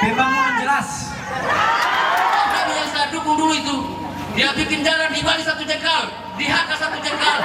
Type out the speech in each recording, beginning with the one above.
Pembangunan jelas. Kami yang saya dukung dulu itu, dia bikin jalan di Bali 1 jengkal, di Haka 1 jengkal.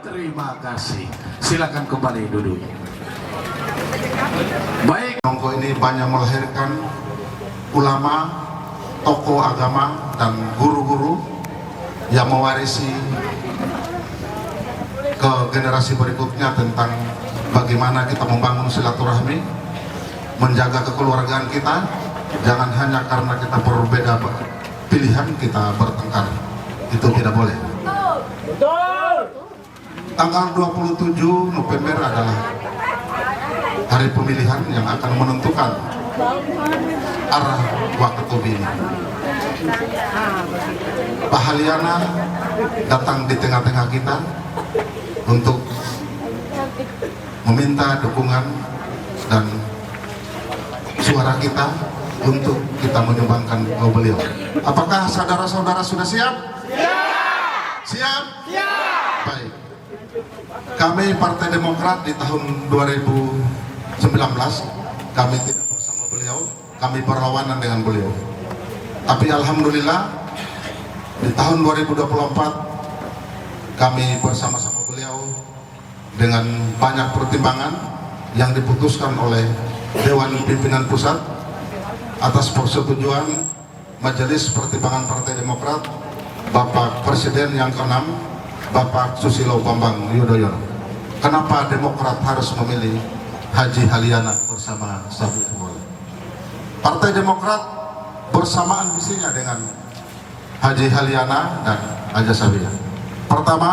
Terima kasih. Silakan kembali duduk. Baik, Nongko ini banyak melahirkan ulama, tokoh agama, dan guru-guru yang mewarisi ke generasi berikutnya tentang bagaimana kita membangun silaturahmi, menjaga kekeluargaan kita. Jangan hanya karena kita berbeda pilihan kita bertengkar. Itu tidak boleh. Tanggal 27 November adalah hari pemilihan yang akan menentukan arah Wakatobi ini. Pak Haliana datang di tengah-tengah kita untuk meminta dukungan dan suara kita untuk kita menyumbangkan ke beliau. Apakah saudara-saudara sudah siap? Siap? Baik. Kami Partai Demokrat di tahun 2019 kami tidak bersama beliau, kami berlawanan dengan beliau. Tapi alhamdulillah di tahun 2024 kami bersama-sama beliau dengan banyak pertimbangan yang diputuskan oleh Dewan Pimpinan Pusat atas persetujuan Majelis Pertimbangan Partai Demokrat Bapak Presiden yang ke-6 Bapak Susilo Bambang Yudhoyono. Kenapa Demokrat harus memilih Haji Haliana bersama Sabia Huwai? Partai Demokrat bersamaan visinya dengan Haji Haliana dan Haji Sabia. Pertama,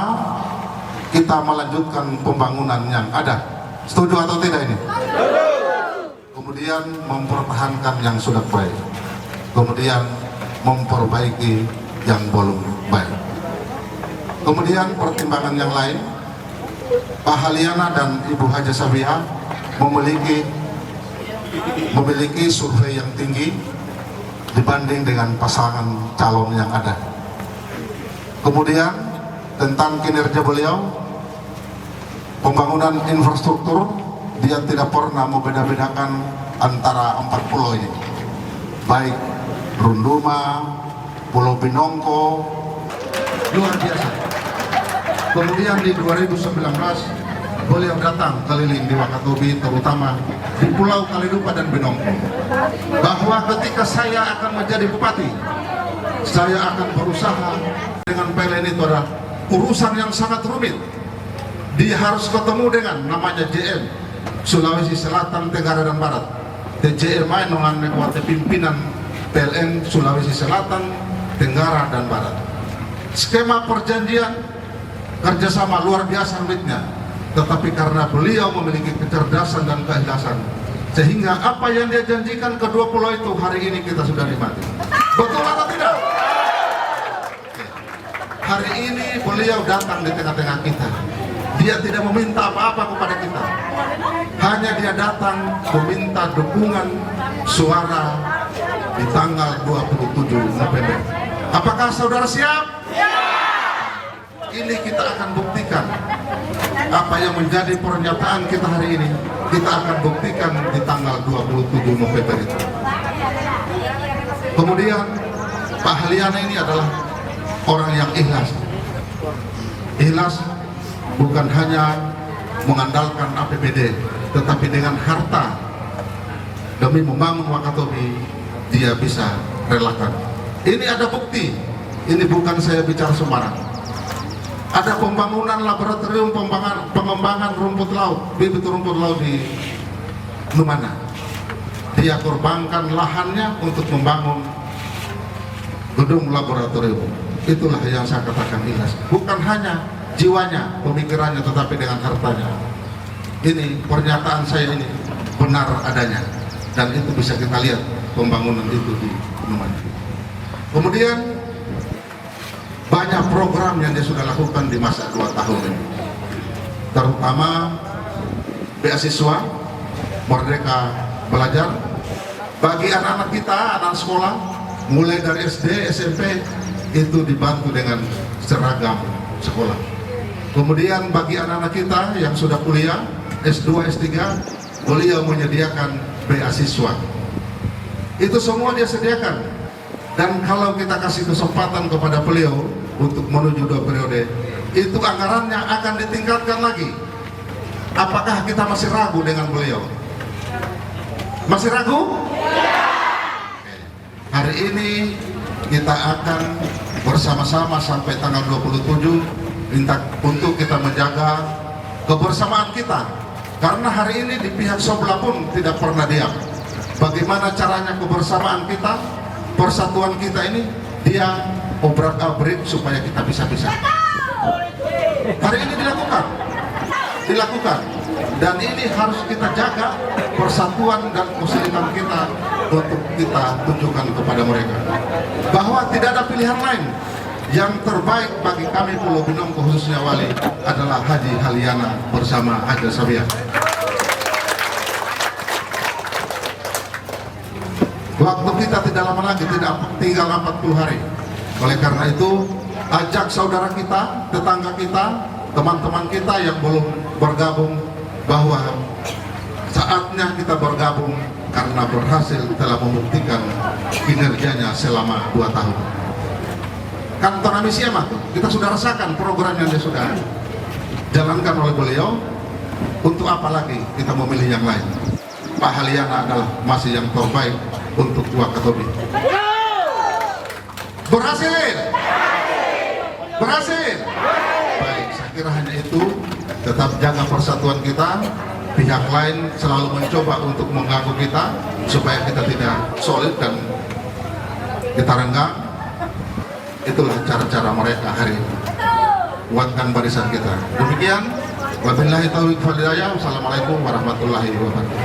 kita melanjutkan pembangunan yang ada. Setuju atau tidak ini? Kemudian mempertahankan yang sudah baik. Kemudian memperbaiki yang belum baik. Kemudian pertimbangan yang lain, Pak Haliana dan Ibu Haja Sabia memiliki survei yang tinggi dibanding dengan pasangan calon yang ada. Kemudian tentang kinerja beliau, pembangunan infrastruktur, dia tidak pernah membeda-bedakan antara 4 pulau ini, baik Runduma, Pulau Binongko, luar biasa. Kemudian di 2019 beliau datang keliling di Wakatobi, terutama di Pulau Kalidupa dan Binongko, bahwa ketika saya akan menjadi bupati, saya akan berusaha dengan PLN. Itu adalah urusan yang sangat rumit. Dia harus ketemu dengan namanya JM Sulawesi Selatan, Tenggara dan Barat. TJM dengan pimpinan PLN Sulawesi Selatan, Tenggara dan Barat. Skema perjanjian kerjasama luar biasa rumitnya, tetapi karena beliau memiliki kecerdasan dan keikhlasan, sehingga apa yang dia janjikan kedua pulau itu hari ini kita sudah nikmati. Betul atau tidak? Hari ini beliau datang di tengah-tengah kita. Dia tidak meminta apa-apa kepada kita, hanya dia datang meminta dukungan suara di tanggal 27 November. Apakah saudara siap? Ini kita akan buktikan apa yang menjadi pernyataan kita hari ini. Kita akan buktikan di tanggal 27 November itu. Kemudian Pak Haliana ini adalah orang yang ikhlas. Ikhlas bukan hanya mengandalkan APBD, tetapi dengan harta demi membangun Wakatobi dia bisa relakan. Ini ada bukti. Ini bukan saya bicara sembarang. Ada pembangunan laboratorium pengembangan rumput laut, bibit rumput laut di Numana. Dia korbankan lahannya untuk membangun gedung laboratorium. Itulah yang saya katakan ikhlas. Bukan hanya jiwanya, pemikirannya, tetapi dengan hartanya. Ini pernyataan saya ini benar adanya, dan itu bisa kita lihat pembangunan itu di Numana. Kemudian banyak program yang dia sudah lakukan di masa 2 tahun ini, terutama beasiswa Merdeka Belajar bagi anak-anak kita, anak sekolah mulai dari SD, SMP itu dibantu dengan seragam sekolah. Kemudian bagi anak-anak kita yang sudah kuliah S2, S3, beliau menyediakan beasiswa. Itu semua dia sediakan. Dan kalau kita kasih kesempatan kepada beliau untuk menuju 2 periode, itu anggarannya akan ditingkatkan lagi. Apakah kita masih ragu dengan beliau? Masih ragu? Hari ini kita akan bersama-sama sampai tanggal 27 minta untuk kita menjaga kebersamaan kita. Karena hari ini di pihak sebelah pun tidak pernah diam. Bagaimana caranya kebersamaan kita, persatuan kita ini, dia obrak-abrik supaya kita bisa pisah. Hari ini dilakukan, dan ini harus kita jaga persatuan dan kesulitan kita untuk kita tunjukkan kepada mereka bahwa tidak ada pilihan lain. yang terbaik bagi kami Pulau Binong khususnya Wali adalah Haji Haliana bersama Haji Sabia. Waktu kita tidak lama lagi, tinggal 40 hari. Oleh karena itu, ajak saudara kita, tetangga kita, teman-teman kita yang belum bergabung, bahwa saatnya kita bergabung karena berhasil telah membuktikan kinerjanya selama 2 tahun. Kantor Amisia mah, kita sudah rasakan program yang dia sudah jalankan oleh beliau. Untuk apa lagi kita memilih yang lain? Pak Haliana adalah masih yang terbaik untuk Wakatobi. Berhasil! Berhasil! Baik, saya kira hanya itu. Tetap jaga persatuan kita. Pihak lain selalu mencoba untuk mengganggu kita supaya kita tidak solid dan kita renggang. Itulah cara-cara mereka hari ini. Kuatkan barisan kita. Demikian. Wabillahi taufiq wal hidayah. Wassalamualaikum warahmatullahi wabarakatuh.